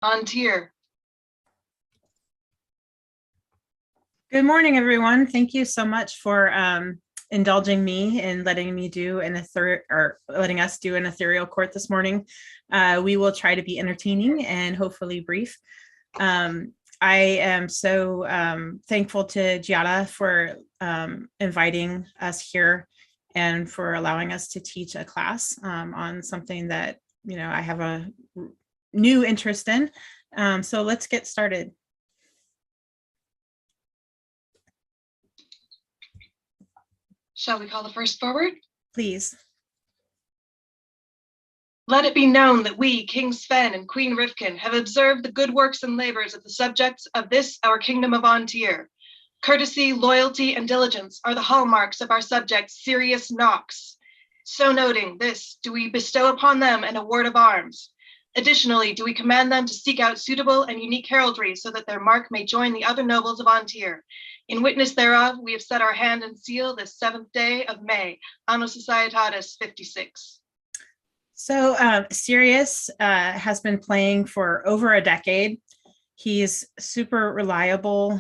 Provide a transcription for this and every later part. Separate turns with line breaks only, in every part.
on tier.
Good morning, everyone. Thank you so much for indulging me and letting us do an ethereal court this morning. We will try to be entertaining and hopefully brief. I am so thankful to Giada for inviting us here and for allowing us to teach a class on something that, I have a new interest in. So let's get started.
Shall we call the first forward?
Please.
Let it be known that we, King Sven and Queen Rifkin, have observed the good works and labors of the subjects of this, our kingdom of Antir. Courtesy, loyalty, and diligence are the hallmarks of our subject Sirius Nox. So noting this, do we bestow upon them an award of arms. Additionally, do we command them to seek out suitable and unique heraldry so that their mark may join the other nobles of Antir. In witness thereof, we have set our hand and seal this 7th day of May, Anno Societatis 56.
So Sirius has been playing for over a decade. He's super reliable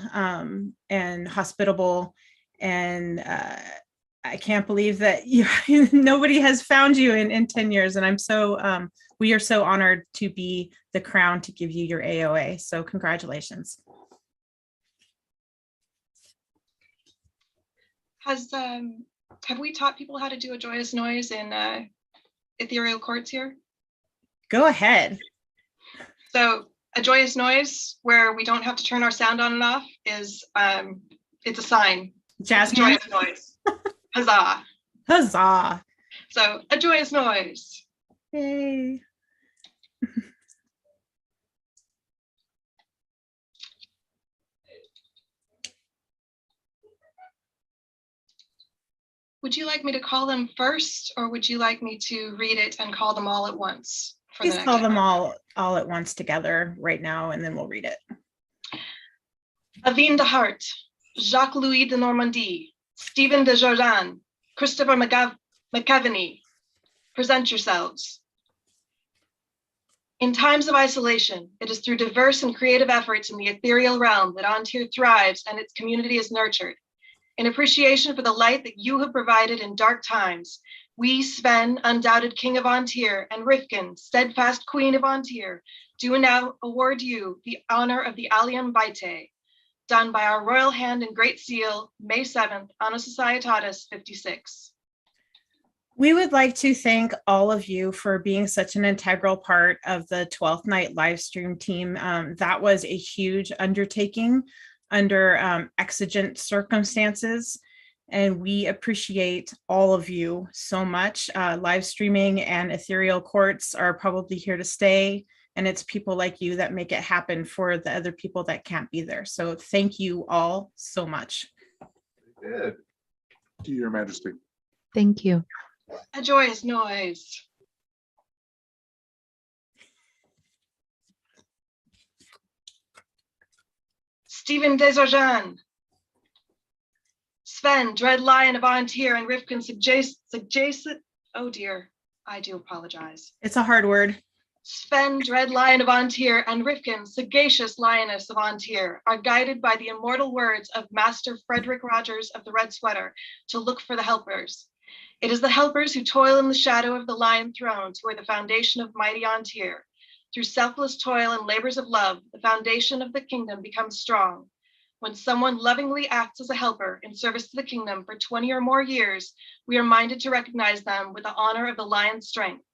and hospitable, and I can't believe that nobody has found you in 10 years. And we are so honored to be the crown to give you your AOA. So congratulations.
Have we taught people how to do a joyous noise in ethereal courts here?
Go ahead.
So a joyous noise where we don't have to turn our sound on and off is it's a sign.
Jazz
it's a joyous noise. Huzzah.
Huzzah.
So a joyous noise.
Yay.
Would you like me to call them first, or would you like me to read it and call them all at once?
Please call them all at once together right now, and then we'll read it.
Avine de Hart, Jacques-Louis de Normandie, Stephen de Jardin, Christopher McKeveny, present yourselves. In times of isolation, it is through diverse and creative efforts in the ethereal realm that Antir thrives and its community is nurtured. In appreciation for the light that you have provided in dark times, we, Sven, undoubted King of Antir, and Rifkin, steadfast Queen of Antir, do now award you the honor of the Alium Vitae, done by our royal hand and great seal, May 7th, Anno Societatis 56.
We would like to thank all of you for being such an integral part of the 12th night live stream team. That was a huge undertaking under exigent circumstances, and we appreciate all of you so much. Live streaming and ethereal courts are probably here to stay, and it's people like you that make it happen for the other people that can't be there. So thank you all so much.
Good. To Your Majesty.
Thank you.
A joyous noise. Stephen Desjardins, Sven, Dread Lion of Antir, and Rifkin suggest, oh dear, I do apologize.
It's a hard word.
Sven, Dread Lion of Antir, and Rifkin, Sagacious Lioness of Antir, are guided by the immortal words of Master Frederick Rogers of the Red Sweater to look for the helpers. It is the helpers who toil in the shadow of the Lion Thrones who are the foundation of mighty Antir. Through selfless toil and labors of love, the foundation of the kingdom becomes strong. When someone lovingly acts as a helper in service to the kingdom for 20 or more years, we are minded to recognize them with the honor of the lion's strength.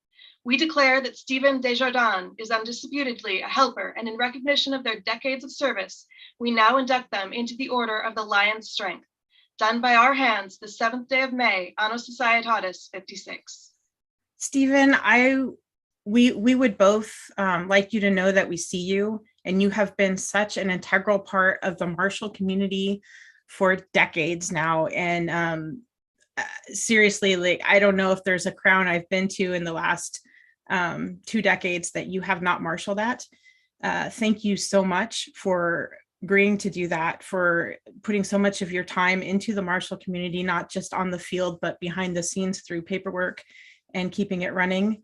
We declare that Stephen Desjardins is undisputedly a helper, and in recognition of their decades of service, we now induct them into the order of the lion's strength, done by our hands the 7th day of May, Anno Societatis 56.
Stephen, we would both like you to know that we see you, and you have been such an integral part of the Marshall community for decades now. And seriously, like, I don't know if there's a crown I've been to in the last 2 decades that you have not marshaled at. Thank you so much for agreeing to do that, for putting so much of your time into the Marshall community, not just on the field, but behind the scenes through paperwork and keeping it running.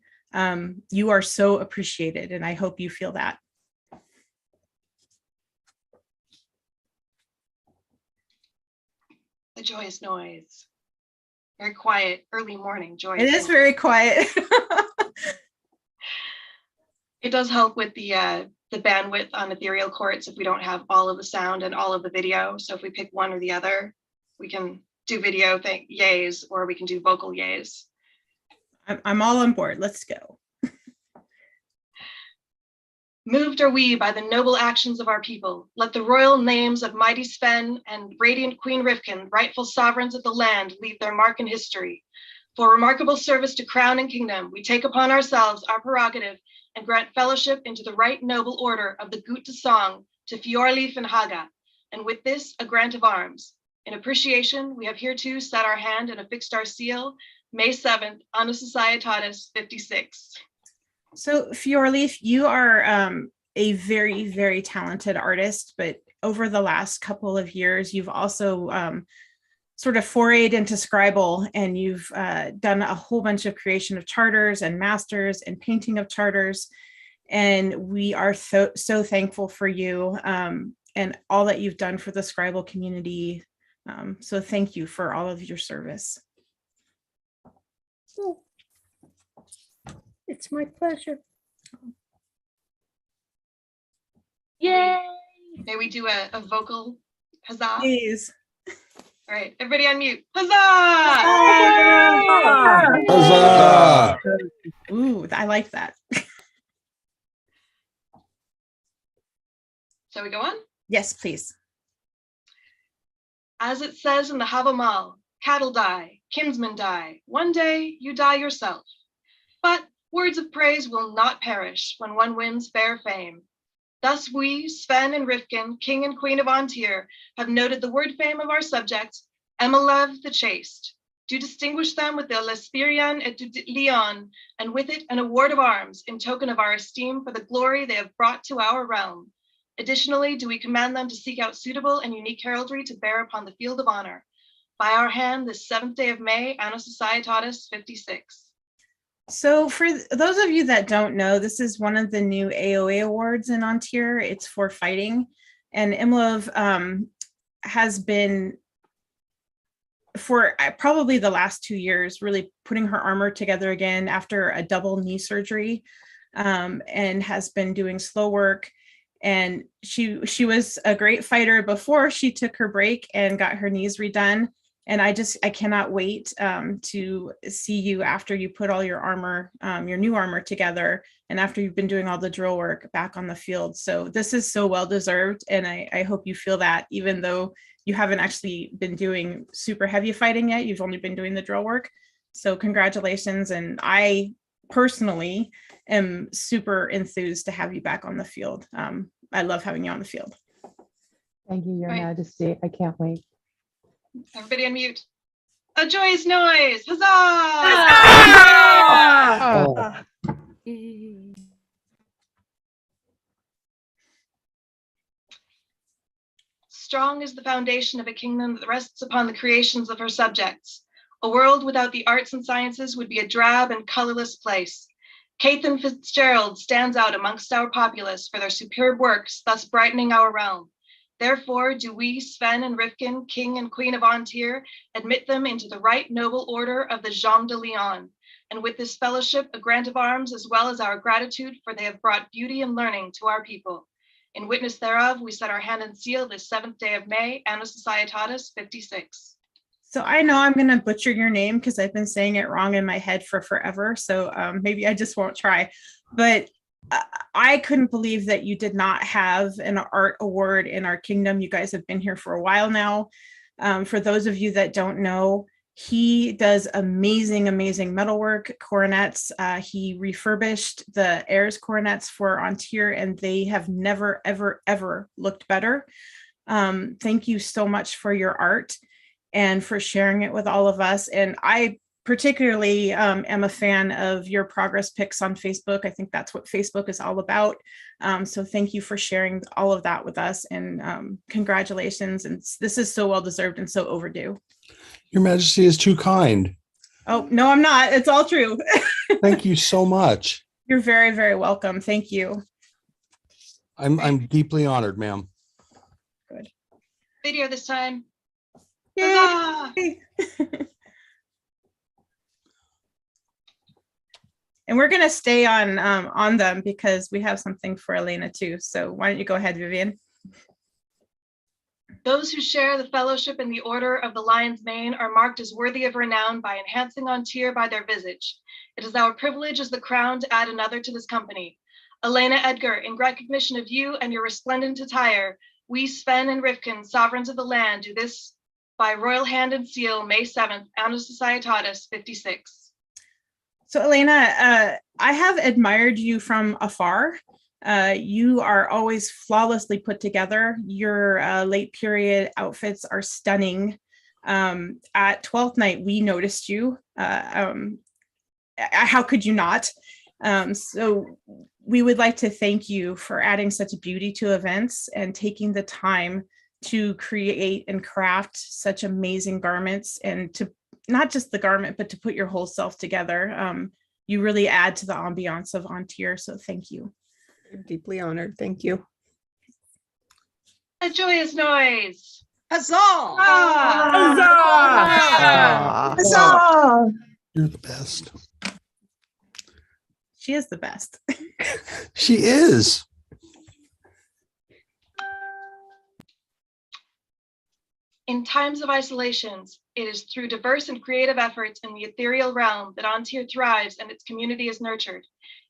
You are so appreciated, and I hope you feel that.
A joyous noise. Very quiet, early morning joyous.
It is very quiet.
It does help with the bandwidth on ethereal courts if we don't have all of the sound and all of the video. So if we pick one or the other, we can do video yays, or we can do vocal yays.
I'm all on board. Let's go.
Moved are we by the noble actions of our people. Let the royal names of mighty Sven and radiant Queen Rivkin, rightful sovereigns of the land, leave their mark in history. For remarkable service to crown and kingdom, we take upon ourselves our prerogative and grant fellowship into the right noble order of the Gute Song to Fiorleaf and Haga, and with this a grant of arms. In appreciation, we have hereto set our hand and affixed our seal, May 7th, Annus Societatis 56.
So Fiorleaf, you are a very, very talented artist, but over the last couple of years, you've also sort of forayed into Scribble, and you've done a whole bunch of creation of charters and masters and painting of charters. And we are so thankful for you and all that you've done for the Scribble community. So thank you for all of your service.
It's my pleasure.
Yay! May we do a vocal huzzah?
Please.
All right, everybody unmute. Huzzah!
Huzzah!
Ooh, I like that.
Shall we go on?
Yes, please.
As it says in the Havamal, cattle die, kinsmen die. One day you die yourself. But words of praise will not perish when one wins fair fame. Thus we, Sven and Rivkin, king and queen of Antir, have noted the word fame of our subjects, Emelev the chaste, do distinguish them with the Lespirian et du Lion, and with it an award of arms in token of our esteem for the glory they have brought to our realm. Additionally, do we command them to seek out suitable and unique heraldry to bear upon the field of honor. By our hand, this 7th day of May, Annus Societatis 56.
So for those of you that don't know, this is one of the new AOA awards in Antir. It's for fighting. And Emelev has been, for probably the last 2 years, really putting her armor together again after a double knee surgery, and has been doing slow work. And she was a great fighter before she took her break and got her knees redone. And I cannot wait to see you after you put all your armor, your new armor together, and after you've been doing all the drill work back on the field. So this is so well deserved. And I hope you feel that, even though you haven't actually been doing super heavy fighting yet, you've only been doing the drill work. So congratulations. And I personally am super enthused to have you back on the field. I love having you on the field.
Thank you, Your
Right.
Majesty. I can't wait.
Everybody unmute. A joyous noise, huzzah! Strong is the foundation of a kingdom that rests upon the creations of her subjects. A world without the arts and sciences would be a drab and colorless place. Cathan Fitzgerald stands out amongst our populace for their superb works, thus brightening our realm. Therefore, do we, Sven and Rivkin, king and queen of Antir, admit them into the right noble order of the Jean de Leon, and with this fellowship, a grant of arms, as well as our gratitude, for they have brought beauty and learning to our people. In witness thereof, we set our hand and seal this 7th day of May, Annus Societatis 56.
So I know I'm going to butcher your name because I've been saying it wrong in my head for forever. So maybe I just won't try. But I couldn't believe that you did not have an art award in our kingdom. You guys have been here for a while now. For those of you that don't know, he does amazing, amazing metalwork, coronets. He refurbished the heirs coronets for Antir, and they have never, ever, ever looked better. Thank you so much for your art and for sharing it with all of us. And I particularly am a fan of your progress pics on Facebook. I think that's what Facebook is all about. So thank you for sharing all of that with us, and congratulations. And this is so well deserved and so overdue.
Your Majesty is too kind.
Oh, no, I'm not. It's all true.
Thank you so much.
You're very, very welcome. Thank you.
I'm deeply honored, ma'am.
Video this time. Huzzah!
Yay! And we're gonna stay on them because we have something for Elena too. So why don't you go ahead, Vivian?
Those who share the fellowship in the Order of the Lion's Mane are marked as worthy of renown by enhancing on tier by their visage. It is our privilege as the crown to add another to this company. Elena, Edgar, in recognition of you and your resplendent attire, we, Sven and Rifkin, sovereigns of the land, do this by royal hand and seal, May 7th, Annus Societatis 56.
So Elena, I have admired you from afar. You are always flawlessly put together. Your late period outfits are stunning. At 12th night, we noticed you. How could you not? So we would like to thank you for adding such beauty to events and taking the time to create and craft such amazing garments, and to not just the garment, but to put your whole self together. You really add to the ambiance of On Tier, so thank you.
I'm deeply honored. Thank you.
A joyous noise.
Huzzah!
Ah!
Huzzah! You're the best.
She is the best.
She is.
In times of isolations, it is through diverse and creative efforts in the ethereal realm that On Tier thrives and its community is nurtured.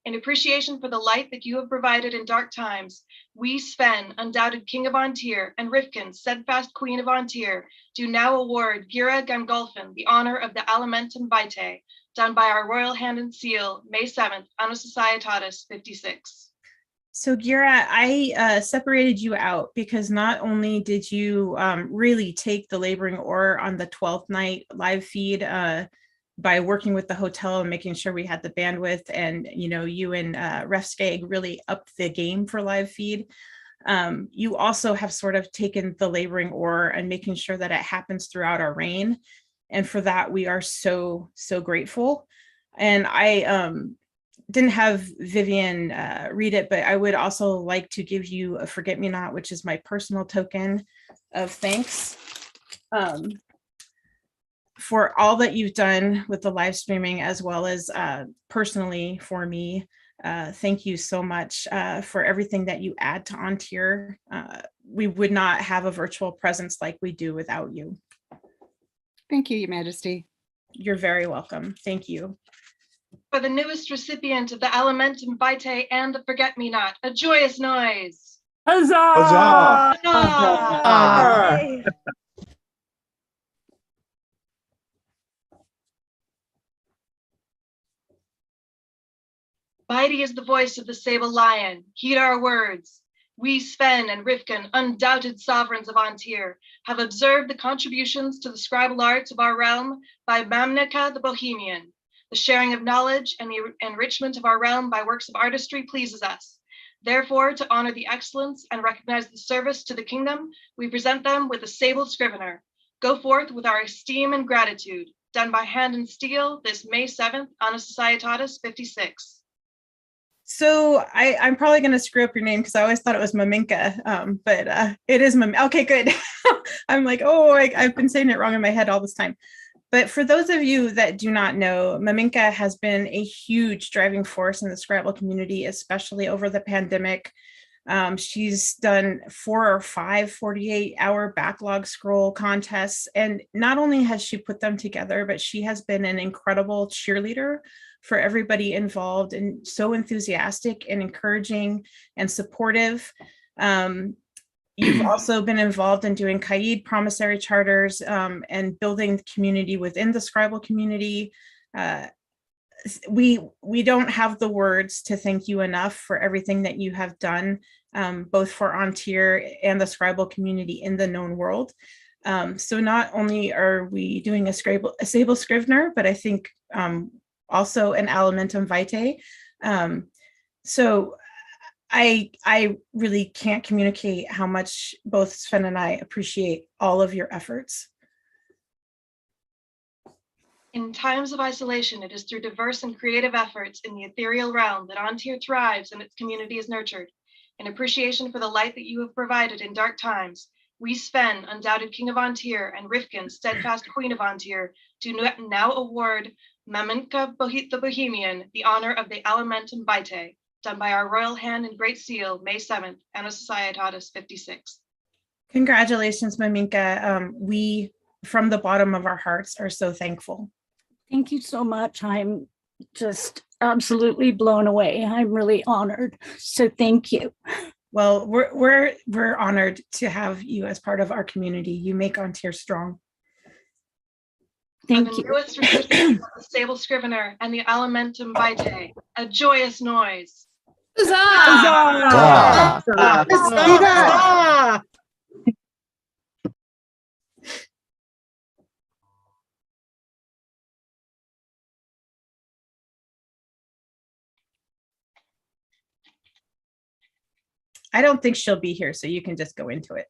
In appreciation for the light that you have provided in dark times, we, Sven, undoubted King of On Tier, and Rifkin, steadfast Queen of On Tier, do now award Gira Gangolfin the honor of the Alimentum Vitae, done by our royal hand and seal, May 7th, Annus Societatis 56.
So Gira, I separated you out because not only did you really take the laboring oar on the 12th night live feed by working with the hotel and making sure we had the bandwidth, and you and Ref Skag really upped the game for live feed. You also have sort of taken the laboring oar and making sure that it happens throughout our reign. And for that, we are so, so grateful. And I didn't have Vivian read it, but I would also like to give you a forget-me-not, which is my personal token of thanks for all that you've done with the live streaming, as well as personally for me. Thank you so much for everything that you add to On Tier. We would not have a virtual presence like we do without you.
Thank you, Your Majesty.
You're very welcome. Thank you.
For the newest recipient of the Alimentum Vitae and the Forget-Me-Not, a joyous noise.
Huzzah!
Huzzah! Vitae is the voice of the Sable Lion. Heed our words. We, Sven and Rifkin, undoubted sovereigns of On Tier, have observed the contributions to the scribal arts of our realm by Maminka the Bohemian. The sharing of knowledge and the enrichment of our realm by works of artistry pleases us. Therefore, to honor the excellence and recognize the service to the kingdom, we present them with a Sable Scrivener. Go forth with our esteem and gratitude, done by hand and steel this May 7th, Annus Societatis 56.
So I'm probably going to screw up your name because I always thought it was Maminka, but it is Maminka. Okay, good. I'm like, oh, I've been saying it wrong in my head all this time. But for those of you that do not know, Maminka has been a huge driving force in the Scrabble community, especially over the pandemic. She's done 4 or 5 48-hour backlog scroll contests. And not only has she put them together, but she has been an incredible cheerleader for everybody involved, and so enthusiastic and encouraging and supportive. You've also been involved in doing Kaid promissory charters and building the community within the Scribble community. We don't have the words to thank you enough for everything that you have done, both for On Tier and the Scribble community in the known world. So not only are we doing a Sable Scrivener, but I think also an Alimentum Vitae. So I really can't communicate how much both Sven and I appreciate all of your efforts.
In times of isolation, it is through diverse and creative efforts in the ethereal realm that On Tier thrives and its community is nurtured. In appreciation for the light that you have provided in dark times, We Sven, undoubted king of Antir, and Rifkin, steadfast queen of Antir, do now award Maminka the Bohemian the honor of the Alimentum Vitae, done by our royal hand and great seal, May 7th, Anno Societatis 56.
Congratulations, Maminka. We, from the bottom of our hearts, are so thankful.
Thank you so much. I'm just absolutely blown away. I'm really honored. So thank you.
Well, we're honored to have you as part of our community. You make Antir strong.
Thank
The
you.
newest recipient of the Sable Scrivener and the Alimentum Vitae, a joyous noise.
Huzzah!
Huzzah!
I don't think she'll be here, so you can just go into it.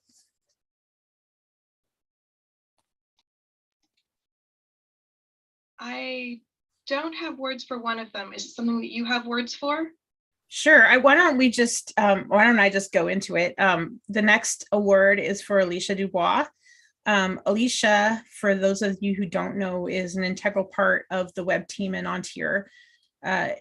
I don't have words for one of them. Is it something that you have words for?
Sure. Why don't I just go into it? The next award is for Alicia Dubois. Alicia, for those of you who don't know, is an integral part of the web team in Antir.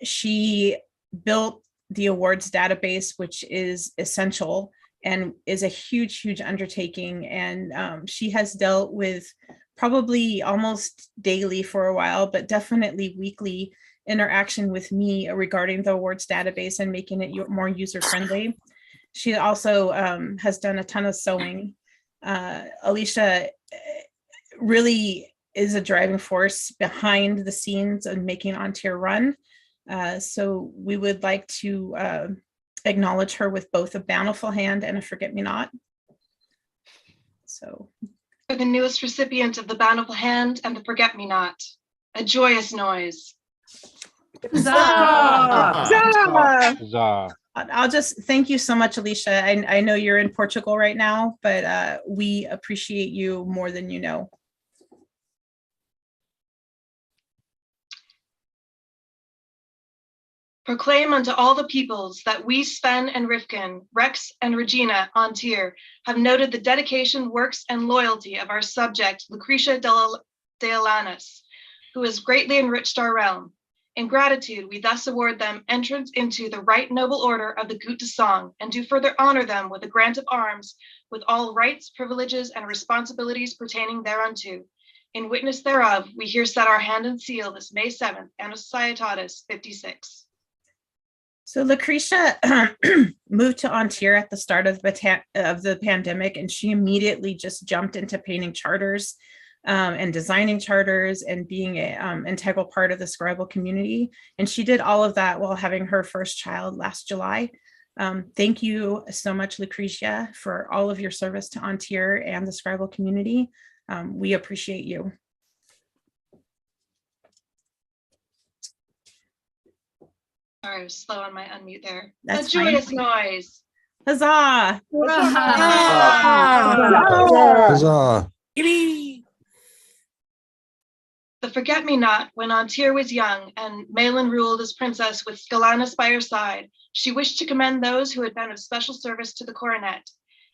She built the awards database, which is essential and is a huge, huge undertaking. And she has dealt with probably almost daily for a while, but definitely weekly interaction with me regarding the awards database and making it more user-friendly. She also has done a ton of sewing. Alicia really is a driving force behind the scenes of making Antir run. So we would like to acknowledge her with both a bountiful hand and a forget-me-not. So.
For the newest recipient of the bountiful hand and the forget-me-not, a joyous noise.
Huzzah!
I'll just thank you so much, Alicia. I know you're in Portugal right now, but we appreciate you more than you know.
Proclaim unto all the peoples that we, Sven and Rifkin, Rex and Regina Antir, have noted the dedication, works, and loyalty of our subject, Lucretia de Alanis, who has greatly enriched our realm. In gratitude, we thus award them entrance into the right noble order of the Gute de Song, and do further honor them with a grant of arms, with all rights, privileges, and responsibilities pertaining thereunto. In witness thereof, we here set our hand and seal this May 7th, Anno Societatis 56.
So Lucretia moved to Antir at the start of the pandemic, and she immediately just jumped into painting charters and designing charters and being an integral part of the Scribal community. And she did all of that while having her first child last July. Thank you so much, Lucretia, for all of your service to Antir and the Scribal community. We appreciate you.
Sorry, I was slow on my unmute there.
That's
a joyous noise.
Huzzah!
Huzzah!
The forget-me-not, when Antir was young and Malin ruled as princess with Scalanus by her side, she wished to commend those who had been of special service to the coronet.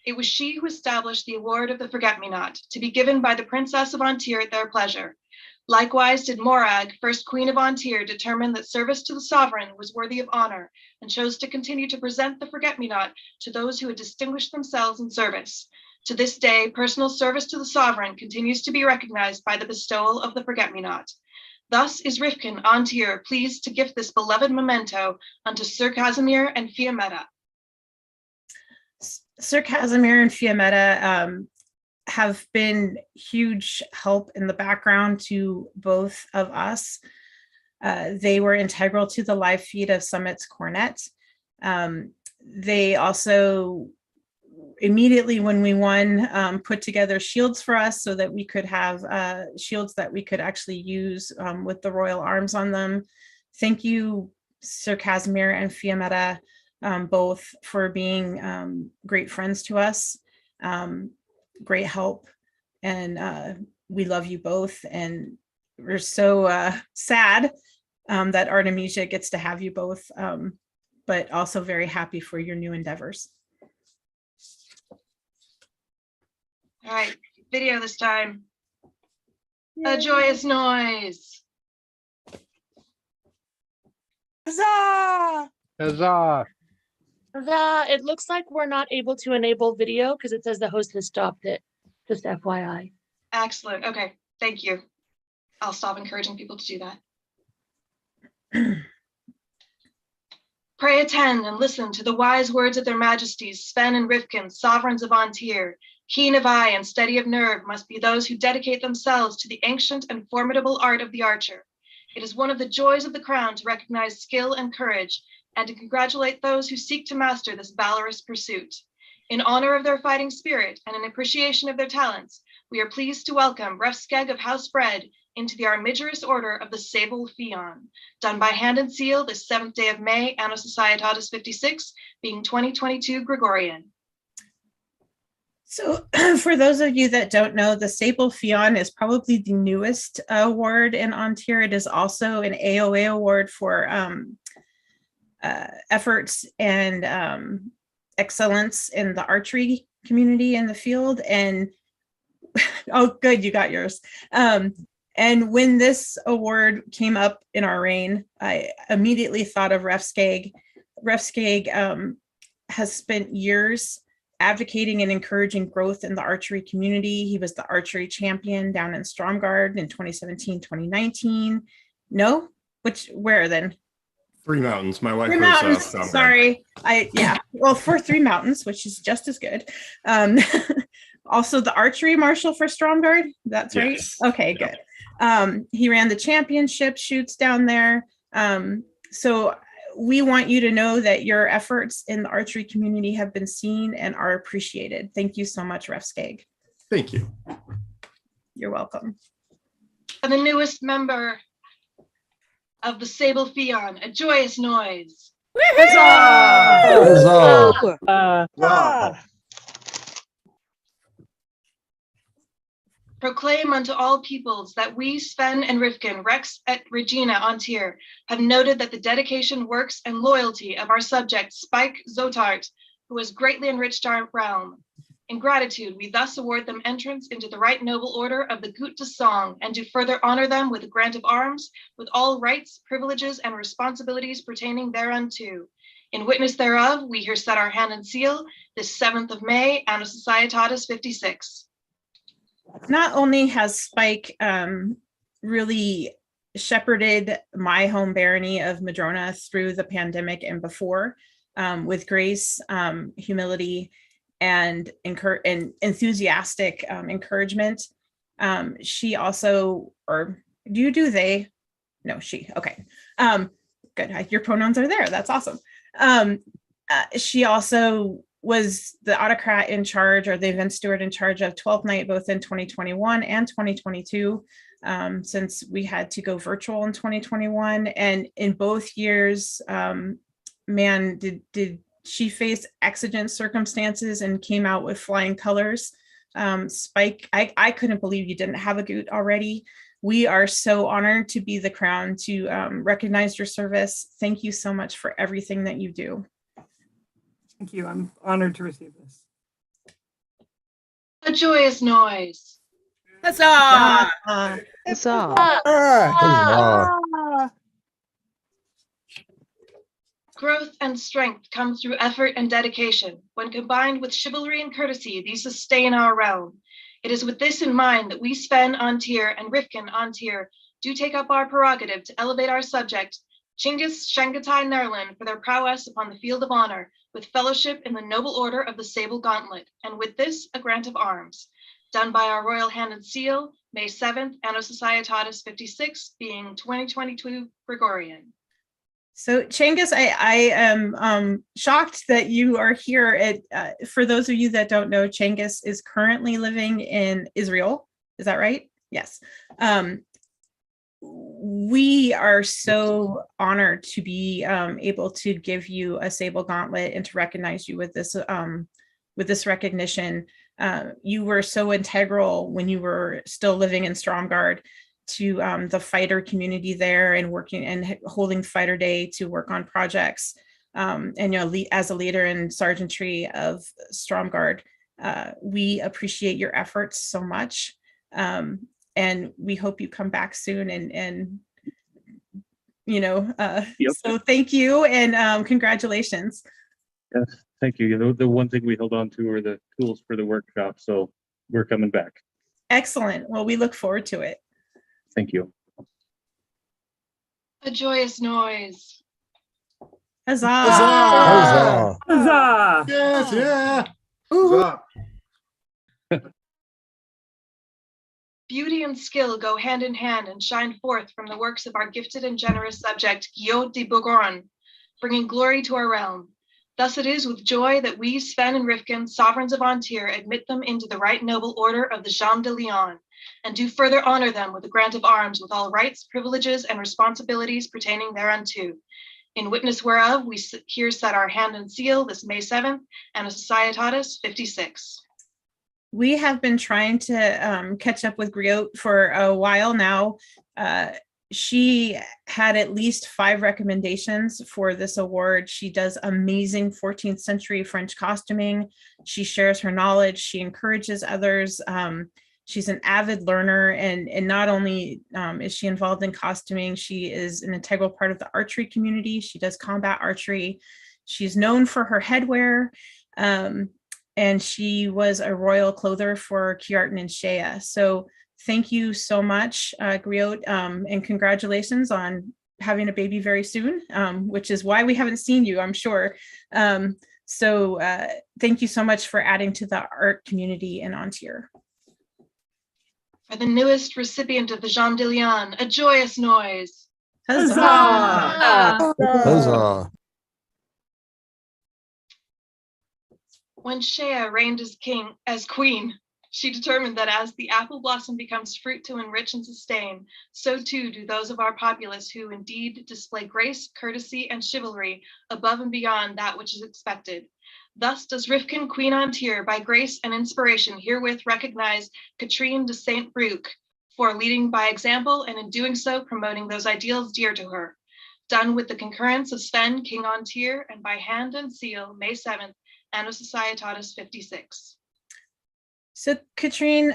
It was she who established the award of the forget-me-not, to be given by the princess of Antir at their pleasure. Likewise did Morag, first queen of Antir, determine that service to the sovereign was worthy of honor, and chose to continue to present the forget-me-not to those who had distinguished themselves in service. To this day, personal service to the sovereign continues to be recognized by the bestowal of the forget-me-not. Thus is Rifkin Antir pleased to gift this beloved memento unto Sir Casimir and Fiammetta.
Sir Casimir and Fiammetta have been huge help in the background to both of us. They were integral to the live feed of Summit's Cornet. They also immediately when we won, put together shields for us so that we could have shields that we could actually use with the royal arms on them. Thank you, Sir Casimir and Fiammetta, both for being great friends to us, great help, and we love you both. And we're so sad that Artemisia gets to have you both, but also very happy for your new endeavors.
All right, video this time. A joyous noise.
Huzzah!
Huzzah!
It looks like we're not able to enable video because it says the host has stopped it. Just FYI.
Excellent. Okay, thank you. I'll stop encouraging people to do that. Pray attend and listen to the wise words of their majesties, Sven and Rifkin, sovereigns of Antir. Keen of eye and steady of nerve must be those who dedicate themselves to the ancient and formidable art of the archer. It is one of the joys of the crown to recognize skill and courage, and to congratulate those who seek to master this valorous pursuit. In honor of their fighting spirit and in appreciation of their talents, we are pleased to welcome Refskeg of House Bread into the Armigerous Order of the Sable Fion, done by hand and seal this 7th day of May, Anno Societatis 56, being 2022 Gregorian.
So for those of you that don't know, the Sable Fion is probably the newest award in Antir. It is also an AOA award for efforts and excellence in the archery community in the field. And oh, good, you got yours. And when this award came up in our reign, I immediately thought of Refskeg. Refskeg has spent years advocating and encouraging growth in the archery community. He was the archery champion down in Stromgard in 2017, 2019. No? Where then?
Three Mountains. My wife
Three
was
Mountains.
Stromgard.
Sorry. Well, for Three Mountains, which is just as good. Also the archery marshal for Stromgard. That's right.
Yes.
Okay,
Yep.
Good. He ran the championship shoots down there. So we want you to know that your efforts in the archery community have been seen and are appreciated. Thank you so much, Refskeg.
Thank you.
You're welcome.
And the newest member of the Sable Fion, a joyous noise.
Huzzah!
Huzzah!
Proclaim unto all peoples that we, Sven and Rifkin, Rex et Regina Antir, have noted that the dedication, works, and loyalty of our subject, Spike Zotart, who has greatly enriched our realm. In gratitude, we thus award them entrance into the right noble order of the Gut de Song, and do further honor them with a grant of arms, with all rights, privileges, and responsibilities pertaining thereunto. In witness thereof, we here set our hand and seal this 7th of May, Anno Societatis 56.
Not only has Spike really shepherded my home barony of Madrona through the pandemic and before with grace, humility, and enthusiastic encouragement. She also, or do you do they? No, she. Okay. Good. Your pronouns are there. That's awesome. She also was the autocrat in charge, or the event steward in charge of 12th Night, both in 2021 and 2022, since we had to go virtual in 2021. And in both years, man, did she face exigent circumstances and came out with flying colors. Spike, I couldn't believe you didn't have a Goot already. We are so honored to be the crown to recognize your service. Thank you so much for everything that you do.
Thank you. I'm honored to receive this.
A joyous noise.
Huzzah!
Huzzah!
Growth and strength come through effort and dedication. When combined with chivalry and courtesy, these sustain our realm. It is with this in mind that we, Sven Antir and Rifkin Antir, do take up our prerogative to elevate our subject, Chinggis Shangatai Nerlin, for their prowess upon the field of honor, with fellowship in the noble order of the Sable Gauntlet, and with this a grant of arms, done by our royal hand and seal, May 7th, Anno Societatis 56, being 2022 Gregorian.
So Chinggis, I am shocked that you are here. For those of you that don't know, Chinggis is currently living in Israel. Is that right? Yes. We are so honored to be able to give you a Sable Gauntlet and to recognize you with this recognition. You were so integral when you were still living in Stromgard to the fighter community there, and working and holding Fighter Day to work on projects. And as a leader in sergeantry of Stromgard, We appreciate your efforts so much. And we hope you come back soon and so thank you and congratulations.
Yes, thank you. The one thing we held on to are the tools for the workshop, so we're coming back.
Excellent. Well, we look forward to it.
Thank you.
A joyous noise.
Huzzah!
Huzzah!
Huzzah!
Yes, yeah.
Ooh.
Beauty and skill go hand in hand and shine forth from the works of our gifted and generous subject, Guillaume de Bourgogne, bringing glory to our realm. Thus it is with joy that we, Sven and Rifkin, sovereigns of Antir, admit them into the right noble order of the Jean de Leon, and do further honor them with a grant of arms with all rights, privileges, and responsibilities pertaining thereunto. In witness whereof, we here set our hand and seal this May 7th, and a Societatis 56.
We have been trying to catch up with Griot for a while now. She had at least 5 recommendations for this award. She does amazing 14th century French costuming. She shares her knowledge. She encourages others. She's an avid learner, and not only is she involved in costuming, she is an integral part of the archery community. She does combat archery. She's known for her headwear. And she was a royal clother for Jardin and Shea. So thank you so much, Griot, and congratulations on having a baby very soon, which is why we haven't seen you, I'm sure. So thank you so much for adding to the art community in Antir.
For the newest recipient of the Jean de Leon, a joyous noise.
Huzzah!
Huzzah!
When Shea reigned as queen, she determined that as the apple blossom becomes fruit to enrich and sustain, so too do those of our populace who indeed display grace, courtesy, and chivalry above and beyond that which is expected. Thus does Rifkin, Queen Antir, by grace and inspiration herewith recognize Katrine de Saint-Bruc for leading by example, and in doing so promoting those ideals dear to her. Done with the concurrence of Sven, King Antir, and by hand and seal, May 7th, Anno Societatis 56.
So Katrine,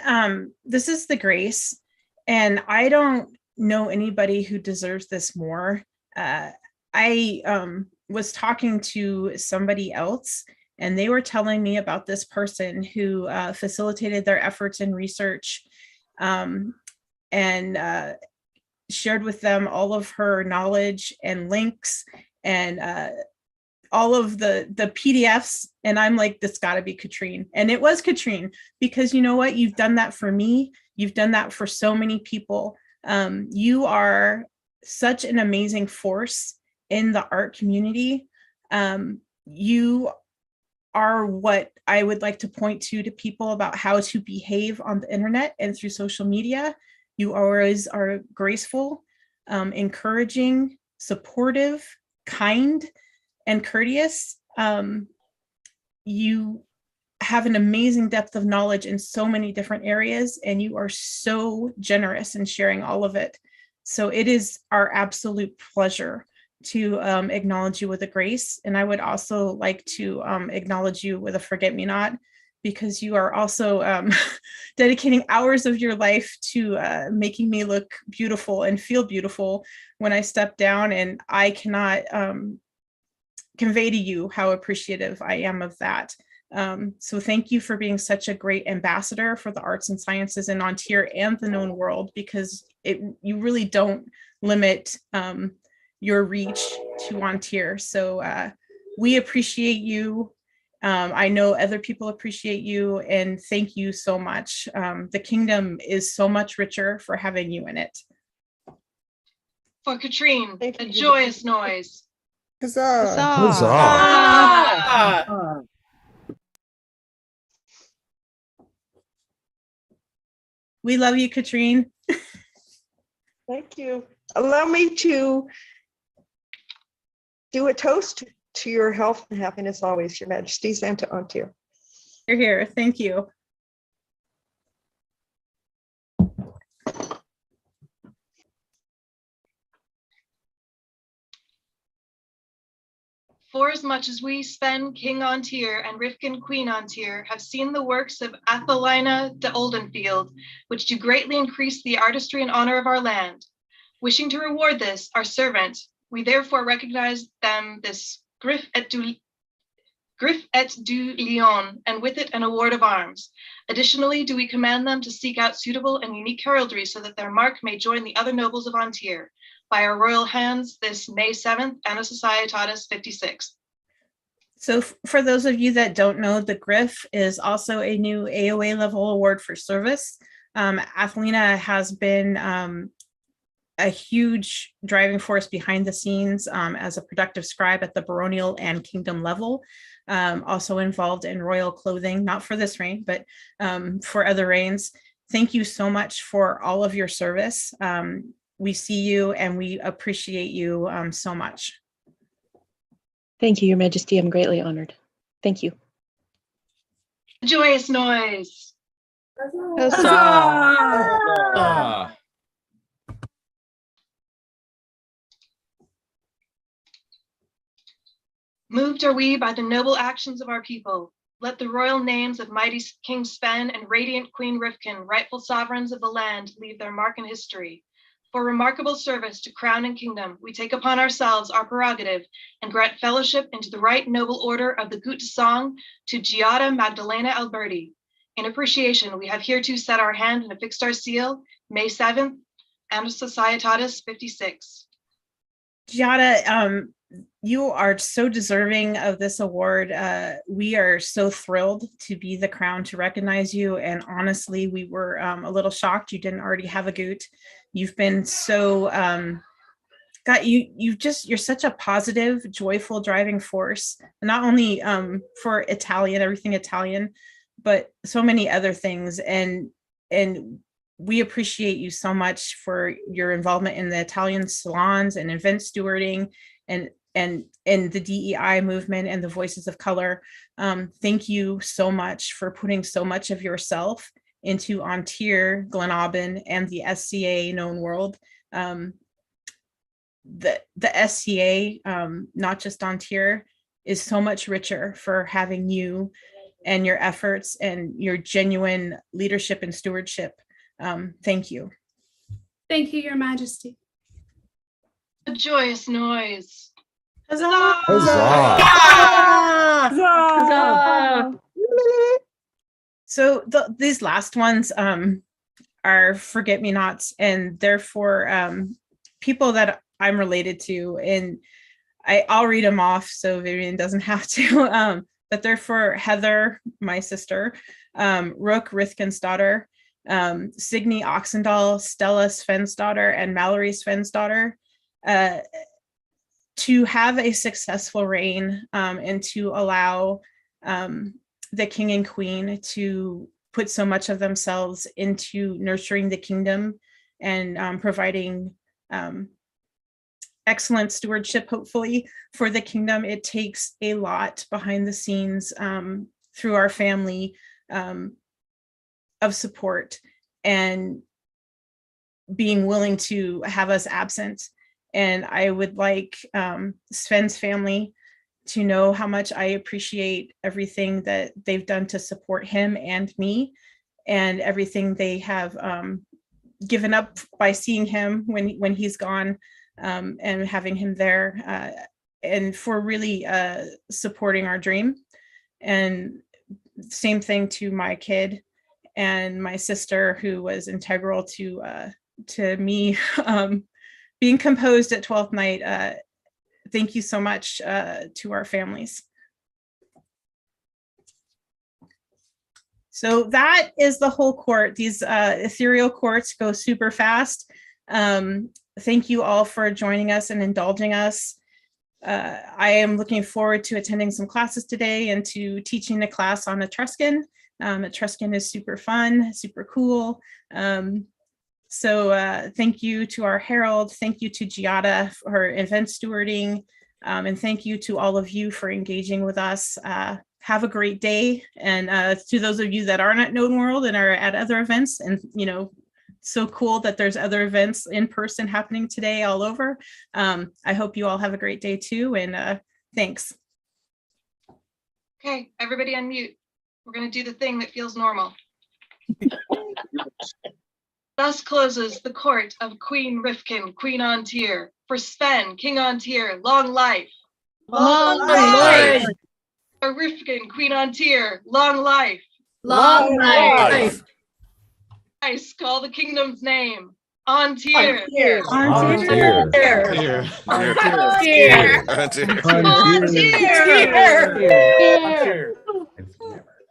this is the grace, and I don't know anybody who deserves this more. I was talking to somebody else, and they were telling me about this person who facilitated their efforts in research and shared with them all of her knowledge and links and all of the PDFs. And I'm like, this gotta be Katrine. And it was Katrine, because you know what? You've done that for me. You've done that for so many people. You are such an amazing force in the art community. You are what I would like to point to people about how to behave on the internet and through social media. You always are graceful, encouraging, supportive, kind, and courteous. You have an amazing depth of knowledge in so many different areas, and you are so generous in sharing all of it. So it is our absolute pleasure to acknowledge you with a grace. And I would also like to acknowledge you with a forget-me-not, because you are also dedicating hours of your life to making me look beautiful and feel beautiful when I step down, and I cannot convey to you how appreciative I am of that. So thank you for being such a great ambassador for the arts and sciences in Antir and the known world, because you really don't limit your reach to Antir. So we appreciate you. I know other people appreciate you, and thank you so much. The kingdom is so much richer for having you in it.
For Katrine, a joyous noise.
Huzzah!
Huzzah!
We love you, Katrine.
Thank you. Allow me to do a toast to your health and happiness always, Your Majesties, and to Antir.
You're here. Thank you.
Forasmuch as we, Sven, King Ontir, and Rifkin, Queen Ontir, have seen the works of Athelina de Oldenfield, which do greatly increase the artistry and honor of our land. Wishing to reward this, our servant, we therefore recognize them this Griff et du Lion, and with it an award of arms. Additionally, do we command them to seek out suitable and unique heraldry so that their mark may join the other nobles of Ontir. By our royal hands this May 7th, Anno Societatis 56.
So for those of you that don't know, the Griff is also a new AOA level award for service. Athelina has been a huge driving force behind the scenes as a productive scribe at the baronial and kingdom level. Also involved in royal clothing, not for this reign, but for other reigns. Thank you so much for all of your service. We see you and we appreciate you so much.
Thank you, Your Majesty. I'm greatly honored. Thank you.
Joyous noise.
Huzzah.
Moved are we by the noble actions of our people. Let the royal names of mighty King Sven and radiant Queen Rifkin, rightful sovereigns of the land, leave their mark in history. For remarkable service to crown and kingdom, we take upon ourselves our prerogative and grant fellowship into the right noble order of the Gute Song to Giada Magdalena Alberti. In appreciation, we have hereto set our hand and affixed our seal, May 7th, Anno Societatis 56.
Giada, you are so deserving of this award. We are so thrilled to be the crown to recognize you. And honestly, we were a little shocked you didn't already have a Goot. You've been so, you're such a positive, joyful driving force, not only for Italian, everything Italian, but so many other things. And we appreciate you so much for your involvement in the Italian salons and event stewarding and the DEI movement and the voices of color. Thank you so much for putting so much of yourself into Ontir, Glenaubin, and the SCA known world. The SCA, not just Ontir, is so much richer for having you and your efforts and your genuine leadership and stewardship. Thank you.
Thank you, Your Majesty.
A joyous noise.
Huzzah!
Huzzah! So these last ones are forget-me-nots, and therefore people that I'm related to, and I'll read them off so Vivian doesn't have to, but they're for Heather, my sister, Rook Rithkin's daughter, Signe Oxendal, Stella Sven's daughter, and Mallory Sven's daughter. To have a successful reign and to allow the king and queen to put so much of themselves into nurturing the kingdom and providing excellent stewardship, hopefully, for the kingdom. It takes a lot behind the scenes through our family of support and being willing to have us absent. And I would like Sven's family to know how much I appreciate everything that they've done to support him and me, and everything they have given up by seeing him when he's gone, and having him there, and for really supporting our dream. And same thing to my kid and my sister, who was integral to me being composed at 12th night. Thank you so much to our families. So that is the whole court. These ethereal courts go super fast. Thank you all for joining us and indulging us. I am looking forward to attending some classes today and to teaching a class on Etruscan. Etruscan is super fun, super cool. So thank you to our herald, thank you to Giada for event stewarding, and thank you to all of you for engaging with us. Have a great day. And to those of you that aren't at Known World and are at other events, and so cool that there's other events in person happening today all over. I hope you all have a great day too, and thanks.
Okay, everybody unmute. We're going to do the thing that feels normal. Thus closes the court of Queen Rifkin, Queen Antir. For Sven, King Antir, long life.
Long life.
For Rifkin, Queen Antir, long life.
Long life.
Ice, call the kingdom's name. Antir.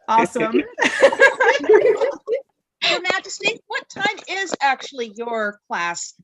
Awesome.
Your Majesty, what time is actually your class